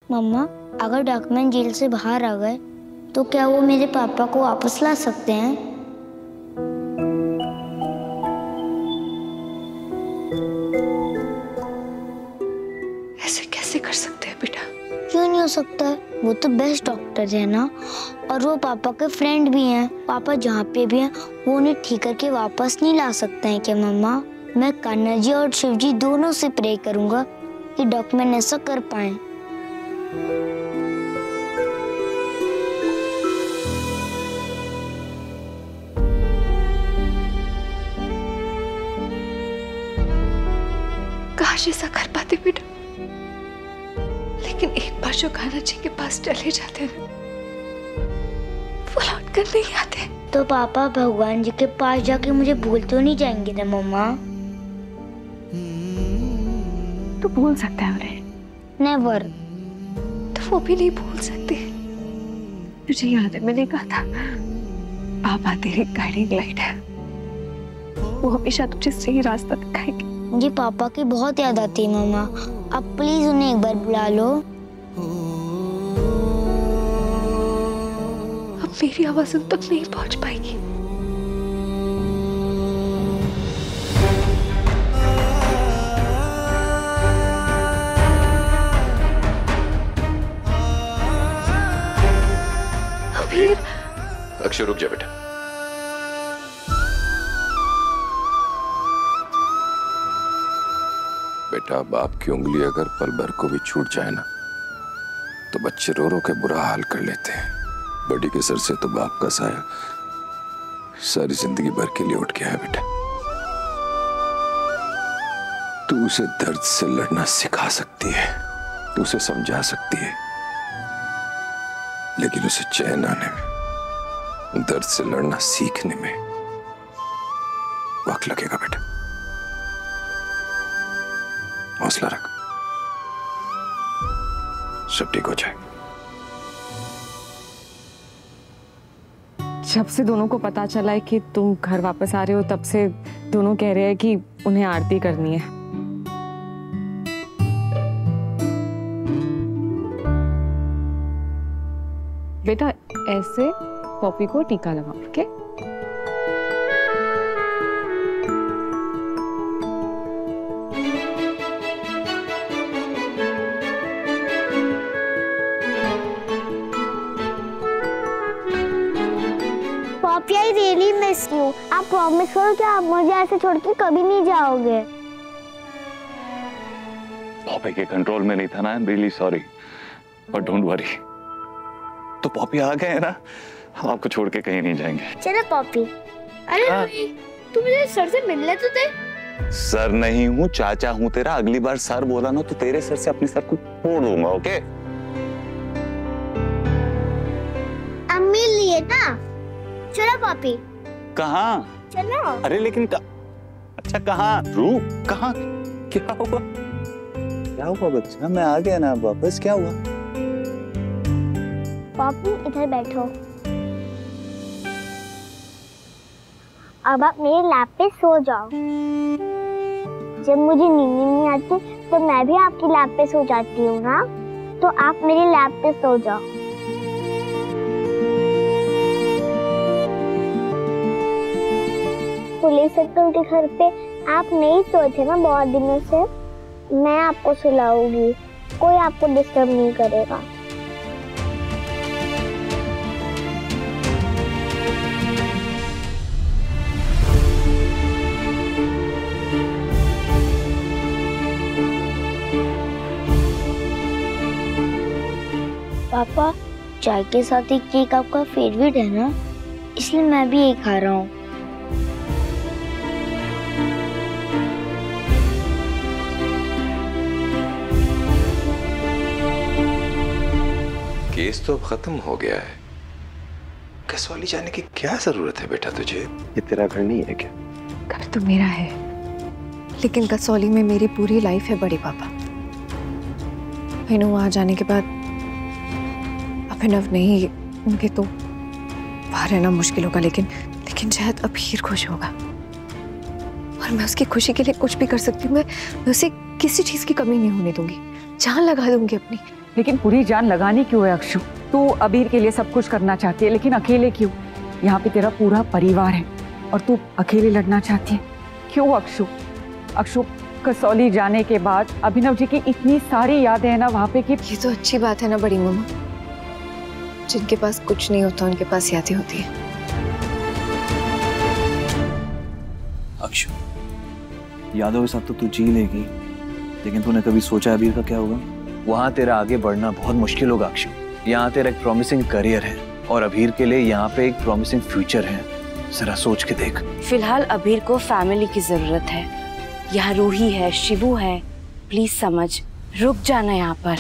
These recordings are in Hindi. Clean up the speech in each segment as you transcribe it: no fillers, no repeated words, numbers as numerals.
मम्मा, अगर डॉक्यूमेंट जेल से बाहर आ गए तो क्या वो मेरे पापा को वापस ला सकते हैं? ऐसे कैसे कर सकते हैं बेटा? क्यों नहीं हो सकता? वो तो बेस्ट डॉक्टर है ना, और वो पापा के फ्रेंड भी हैं। पापा जहाँ पे भी हैं वो उन्हें ठीक करके वापस नहीं ला सकते हैं क्या मम्मा? मैं कान्हा जी और शिव जी दोनों से प्रे करूंगा कि डॉक्यूमेंट ऐसा कर पाए। काश ऐसा कर पाते बेटा, लेकिन एक बार जो कान्हा जी के पास चले जाते हैं वो लौट कर नहीं आते। तो पापा भगवान जी के पास जाके मुझे भूल तो नहीं जाएंगे ना मम्मा? तो भूल सकता है उन्हें? नेवर। तो वो भी नहीं भूल सकते। तुझे याद है मैंने कहा था पापा तेरी गाइडिंग लाइट है, वो हमेशा तुझे सही रास्ता दिखाएंगे। मुझे पापा की बहुत याद आती है मम्मा, आप प्लीज उन्हें एक बार बुला लो। अब मेरी आवाज उन तक नहीं पहुंच पाएगी। अबीर। अक्षय रुक जा बेटा। बेटा, बाप की उंगली अगर पल भर को भी छूट जाए ना तो बच्चे रो रो के बुरा हाल कर लेते हैं। बड़ी के सर से तो बाप का साया सारी जिंदगी भर के लिए उठ गया है बेटा। तू उसे दर्द से लड़ना सिखा सकती है, तू उसे समझा सकती है, लेकिन उसे चैन आने में, दर्द से लड़ना सीखने में वक्त लगेगा बेटा। हौसला रख, सब ठीक हो जाएगा। जब से दोनों को पता चला है कि तुम घर वापस आ रहे हो तब से दोनों कह रहे हैं कि उन्हें आरती करनी है। बेटा ऐसे पॉपी को टीका लगाओ, okay? Poppy, I really miss you. आप प्रॉमिस करो कि आप मुझे ऐसे छोड़ के कभी नहीं जाओगे। पॉपी के कंट्रोल में नहीं था ना, I am really sorry, but don't worry. तो पॉपी आ गए हैं ना, हम आपको छोड़ के कहीं नहीं जाएंगे। चलो पॉपी। अरे तू मुझे सर से मिलने तो दे। सर नहीं हूँ, चाचा हूँ तेरा। अगली बार सर बोला ना तो तेरे सर से अपने सर को फोड़ लूंगा, ओके? अम्मी लिए ना। चलो पॉपी। कहाँ? चलो। अरे लेकिन अच्छा कहाँ? रू कहाँ? क्या हुआ? क्या हुआ बच्चा? मैं आ गया ना वापस, क्या हुआ? पॉपी इधर बैठो। अब आप मेरे लैप पे सो जाओ। जब मुझे नींद नहीं आती तो मैं भी आपकी लैप पे सो जाती हूँ ना, तो आप मेरे लैप पे सो जाओ। पुलिस अंकल के घर पे आप नहीं सोए थे ना बहुत दिनों से। मैं आपको सुलाऊंगी, कोई आपको डिस्टर्ब नहीं करेगा। पापा, चाय के साथ एक केक आपका फेवरेट है ना, इसलिए मैं भी एक खा रहा हूँ। केस तो अब खत्म हो गया है, कसौली जाने की क्या जरूरत है बेटा तुझे? ये तेरा घर नहीं है क्या? घर तो मेरा है, लेकिन कसौली में मेरी पूरी लाइफ है बड़े पापा। वहाँ जाने के बाद अभिनव नहीं, उनके तो बाहर रहना मुश्किल होगा, लेकिन शायद अबीर खुश होगा और मैं उसकी खुशी के लिए कुछ भी कर सकती हूँ। मैं उसे किसी चीज की कमी नहीं होने दूंगी, जान लगा दूंगी अपनी। लेकिन पूरी जान लगानी क्यों है अक्षु? तू अबीर के लिए सब कुछ करना चाहती है, लेकिन अकेले क्यों? यहाँ पे तेरा पूरा परिवार है और तू अकेले लड़ना चाहती है, क्यों अक्षु? अक्षु, कसौली जाने के बाद अभिनव जी की इतनी सारी यादें हैं ना वहाँ पे कि ये तो अच्छी बात है ना बड़ी मम्मा, जिनके पास कुछ नहीं होता उनके पास यादें होती है। अक्षु, यादों के साथ तो तू जी लेगी, लेकिन तूने कभी सोचा अबीर का क्या होगा? वहाँ तेरा आगे बढ़ना बहुत मुश्किल होगा अक्षु। यहाँ तेरा एक प्रॉमिसिंग करियर है और अबीर के लिए यहाँ पे एक प्रॉमिसिंग फ्यूचर है। जरा सोच के देख। फिलहाल अबीर को फैमिली की जरूरत है। यहाँ रूही है, शिवू है, प्लीज समझ, रुक जाना यहाँ पर।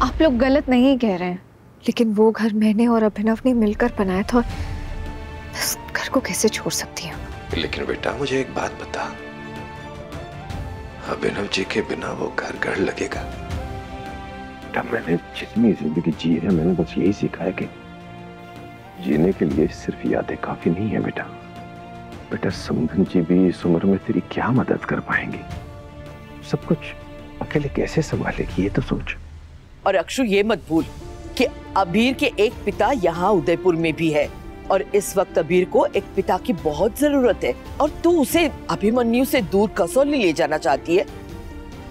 आप लोग गलत नहीं कह रहे हैं, लेकिन वो घर मैंने और अभिनव ने मिलकर बनाया था और इस घर को कैसे छोड़ सकती हूँ? लेकिन बेटा मुझे एक बात बता, अभिनव जी के बिना वो घर घर लगेगा? बेटा मैंने जितनी जिंदगी जी है मैंने बस यही सीखा है कि जीने के लिए सिर्फ यादें काफी नहीं है बेटा। बेटा समधन जी भी इस उम्र में तेरी क्या मदद कर पाएंगे? सब कुछ अकेले कैसे संभालेगी ये तो सोच। और अक्षु ये मत भूल कि अबीर के एक पिता यहाँ उदयपुर में भी है और इस वक्त अबीर को एक पिता की बहुत जरूरत है और तू उसे अभिमन्यु से दूर कसौली ले जाना चाहती है।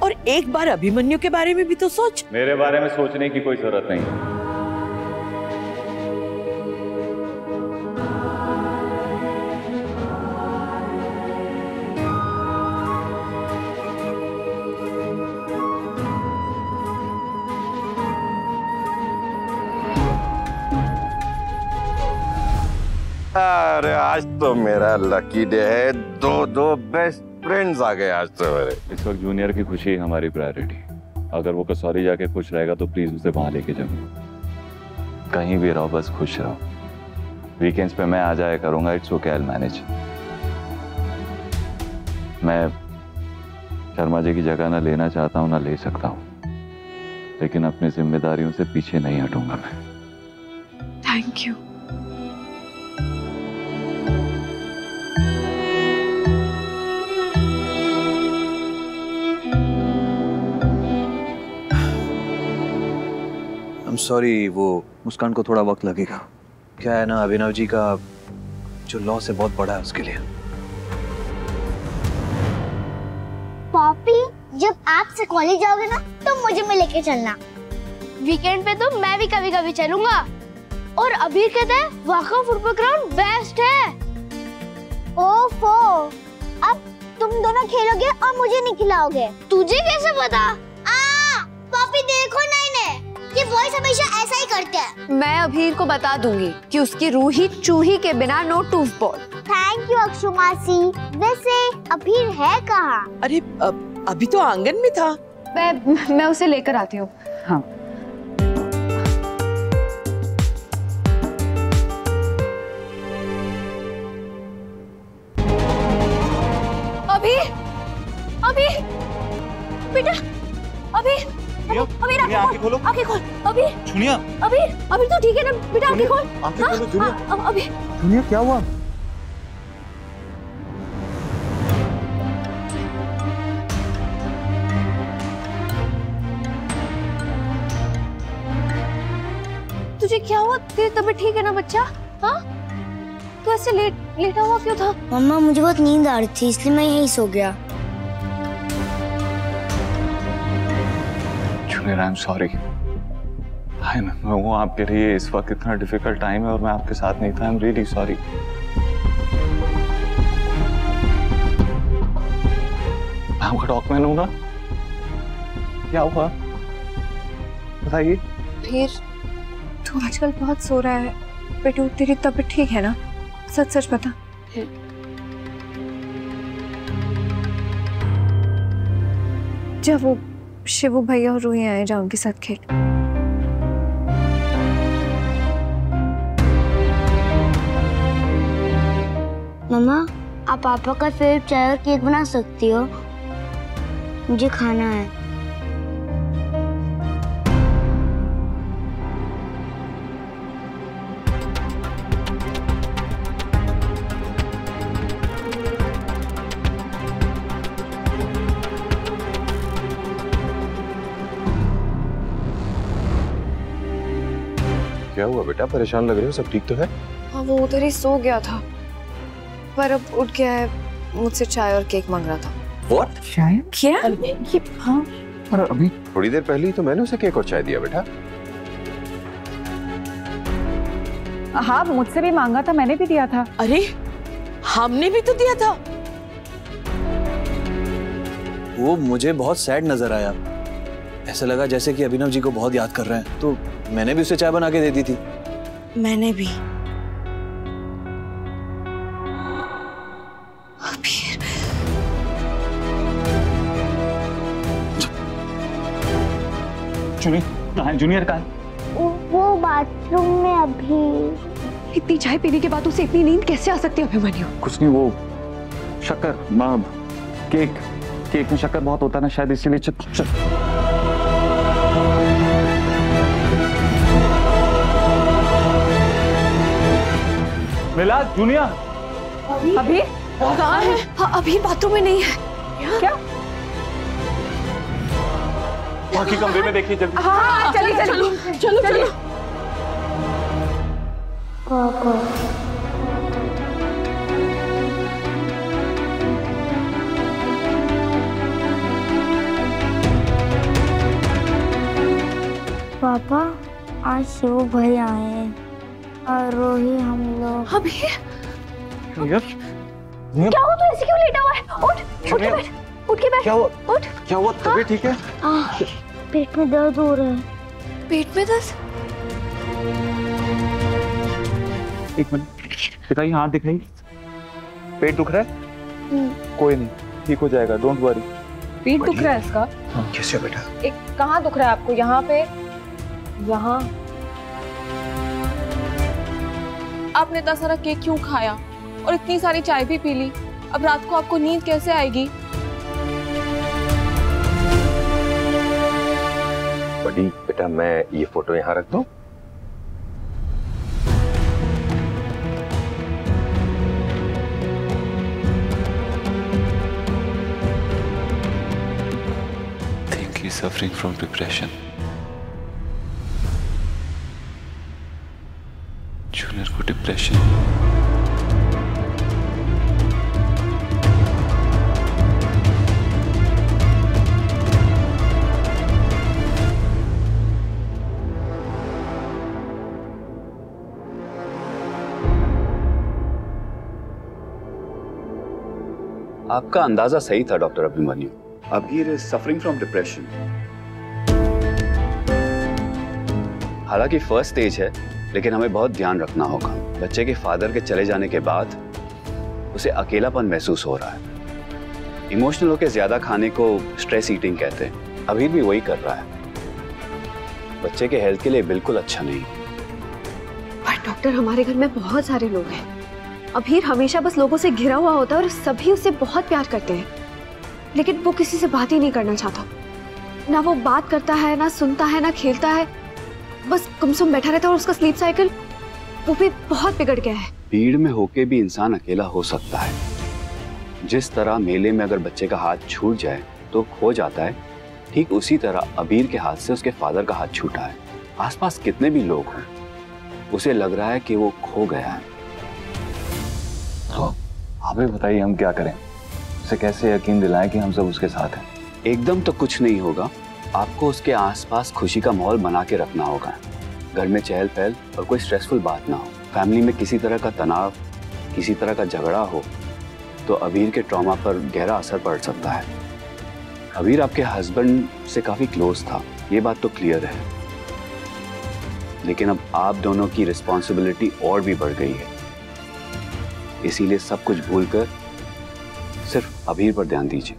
और एक बार अभिमन्यु के बारे में भी तो सोच। मेरे बारे में सोचने की कोई जरूरत नहीं। अरे आज तो मेरा लकी डे है, दो बेस्ट फ्रेंड्स आ गए आज तो मेरे। इस वक्त जूनियर की खुशी हमारी प्रायोरिटी। अगर वो कसौली जाके खुश रहेगा तो प्लीज उसे वहां लेके जाओ। कहीं भी रहो बस खुश रहो। वीकेंड्स पे मैं आ जाया करूंगा, it's okay, I will manage. मैं शर्मा जी की जगह ना लेना चाहता हूँ ना ले सकता हूँ, लेकिन अपनी जिम्मेदारियों से पीछे नहीं हटूंगा मैं। Thank you. सॉरी, वो मुस्कान को थोड़ा वक्त लगेगा। क्या है ना, अभिनव जी का जो लॉस है बहुत बड़ा है उसके लिए। पॉपी, जब आप से कॉलेज जाओगे ना तो मुझे में लेके चलना। वीकेंड पे तो मैं भी कभी कभी चलूंगा। और अबीर कहता है वाका फुटबॉल ग्राउंड बेस्ट है। ओफो, अब तुम दोनों खेलोगे और मुझे नहीं खिलाओगे। तुझे कैसे पता? पॉपी देखो नहीं ये बॉयज हमेशा ऐसा ही करते हैं। मैं अबीर को बता दूंगी कि उसकी रूही चूही के बिना no tooth ball. Thank you Akshu मासी। वैसे अबीर है कहाँ? अरे अभी तो आंगन में था। मैं उसे लेकर आती हूँ। हाँ। अबीर बेटा, अबीर आंखें खोलो। आंखें खोल अबीर। सुनिया, अबीर तो ठीक है ना बेटा? आंखें खोल। आंखें खोलो जूनिया। अबीर जूनिया क्या हुआ? तुझे क्या हुआ? तेरी तबीयत ठीक है ना बच्चा? हाँ, तू ऐसे लेटा हुआ क्यों था? मम्मा मुझे बहुत नींद आ रही थी इसलिए मैं यहीं सो गया। I am sorry. I know आपके लिए इस वक्त इतना डिफिकल्ट टाइम है और मैं आपके साथ नहीं था। I am really sorry. मैं आपका डॉक्यूमेंट हूँ ना? क्या हुआ बताइए। फिर तू आजकल बहुत सो रहा है बेटू, तेरी तबीयत ठीक है ना? सच सच बता। जब वो शिवू भैया और रूही आए, जा उनके साथ खेल। मम्मा आप पापा का फेवरेट चाय और केक बना सकती हो। मुझे खाना है। क्या हुआ बेटा, परेशान लग रहे हो? सब ठीक तो है? हाँ, वो उधर ही सो गया था, पर अब उठ गया है, मुझसे चाय और केक मांग रहा था। What? चाय? क्या? ये हाँ, पर अभी थोड़ी देर पहले ही तो मैंने उसे केक और चाय दिया बेटा। हाँ, मुझसे भी मांगा था, मैंने भी दिया था। अरे हमने भी तो दिया था। वो मुझे बहुत सैड नजर आया, ऐसा लगा जैसे कि अभिनव जी को बहुत याद कर रहे हैं, तो मैंने भी उसे चाय बना के दे दी थी। मैंने भी। जूनियर का वो बाथरूम में अभी। इतनी चाय पीने के बाद उसे इतनी नींद कैसे आ सकती है अभिमन्यु? कुछ नहीं, वो शक्कर माँ, केक में शक्कर बहुत होता है ना, शायद इसीलिए। चल मिला जूनियर अभी कहाँ है? हाँ, अभी बाथरूम में नहीं है। क्या? वहाँ की कमरे में देखिए जल्दी। हाँ, चलिए चलो। पापा, आज शिव भाई आए हैं और रोही हम लोग। अभी जूनियर क्या हुआ? तू ऐसे क्यों लेटा हुआ है? उठ के बैठ, उठ के बैठ। क्या हुआ? तबीयत ठीक है? पेट में दर्द हो रहा है। पेट में दर्द? एक मिनट दिखाइए, हाथ दिखाइए। पेट दुख रहा है? कोई नहीं, ठीक हो जाएगा, डोंट वरी। पेट दुख रहा है इसका? कैसे बेटा? एक कहाँ दुख रहा है आपको? यहाँ पे? यहाँ? आपने इतना सारा केक क्यों खाया और इतनी सारी चाय भी पी ली? अब रात को आपको नींद कैसे आएगी? बड़ी बेटा, मैं ये फोटो यहाँ रख दूं? think he's suffering from depression. Junior को डिप्रेशन। आपका अंदाजा सही था डॉक्टर अभिमन्यु। अबीर इज सफरिंग फ्रॉम डिप्रेशन। हालांकि फर्स्ट स्टेज है, लेकिन हमें बहुत ध्यान रखना होगा। बच्चे के फादर के चले जाने के बाद उसे अकेलापन महसूस हो रहा है। इमोशनल होकर ज्यादा खाने को स्ट्रेस ईटिंग कहते हैं। अबीर भी वही कर रहा है। बच्चे के हेल्थ के लिए बिल्कुल अच्छा नहीं। पर डॉक्टर, हमारे घर में बहुत सारे लोग हैं। अबीर हमेशा बस लोगों से घिरा हुआ होता है और सभी उसे बहुत प्यार करते हैं, लेकिन वो किसी से बात ही नहीं करना चाहता। ना वो बात करता है, ना सुनता है, ना खेलता है, बस गुमसुम बैठा रहता है। और उसका स्लीप साइकिल वो भी बहुत बिगड़ गया है। भीड़ में होके भी इंसान अकेला हो सकता है। जिस तरह मेले में अगर बच्चे का हाथ छूट जाए तो खो जाता है, ठीक उसी तरह अबीर के हाथ से उसके फादर का हाथ छूटा है। आसपास कितने भी लोग हों, उसे लग रहा है कि वो खो गया है। आप ही बताइए हम क्या करें? उसे कैसे यकीन दिलाएं कि हम सब उसके साथ हैं? एकदम तो कुछ नहीं होगा। आपको उसके आसपास खुशी का माहौल बना के रखना होगा। घर में चहल पहल और कोई स्ट्रेसफुल बात ना हो। फैमिली में किसी तरह का तनाव, किसी तरह का झगड़ा हो तो अबीर के ट्रॉमा पर गहरा असर पड़ सकता है। अबीर आपके हस्बैंड से काफी क्लोज था, ये बात तो क्लियर है, लेकिन अब आप दोनों की रिस्पॉन्सिबिलिटी और भी बढ़ गई है। इसीलिए सब कुछ भूलकर सिर्फ अबीर पर ध्यान दीजिए।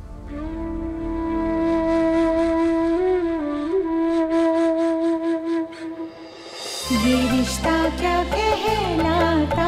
ये रिश्ता क्या कहलाता